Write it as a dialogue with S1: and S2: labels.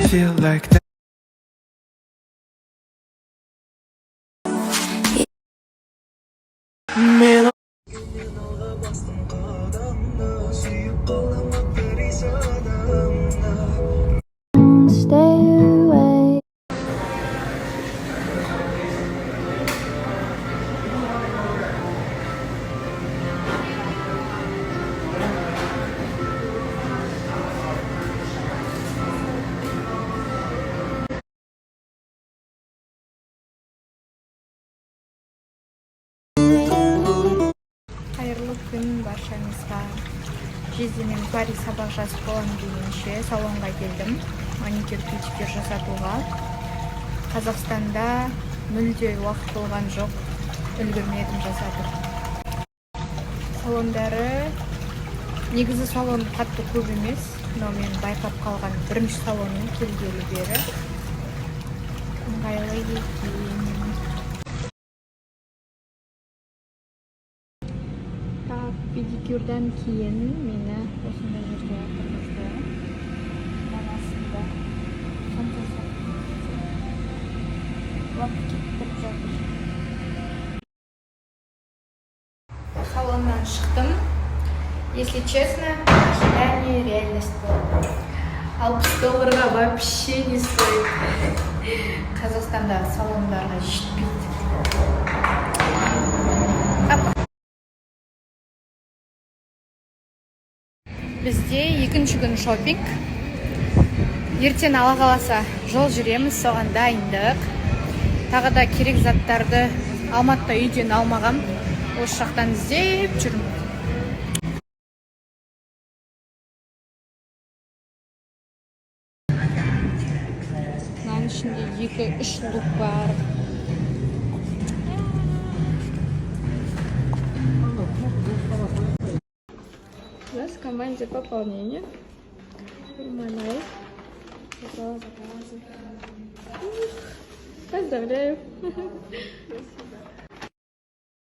S1: feel like that. Men
S2: Stay away.
S3: Қайырлы күн баршаңызға. Жездемен Париж сабақ жазып боламын дегенше салонға келдім. Маникюр педикюр жасатуға. Қазақстанда мүлде уақыт болған жоқ. Үлгермедім жасатып. Салондары негізі салон қатты көп емес, но мен байқап қалған бірінші салонның келгелі бері ыңғайлы екен. Педикюрдан кейін мені осындай жерге отырғызды. Астында уақыт кетіп жатыр. Салоннан шықтым. Если честно, ожидание реальность было. $60 вообще не стоит. Қазақстандағы салондарға жетпейді. Бізде екінші күн шопинг. Ертең ала қаласа жол жүреміз, соған дайындық. Тағы да керек заттарды Алматыда үйден алмағам. Осы жақтан іздеп жүрмін. Мынаның ішінде 2-3 лук бар. У нас в команде пополнение. Романай. Поздравляю.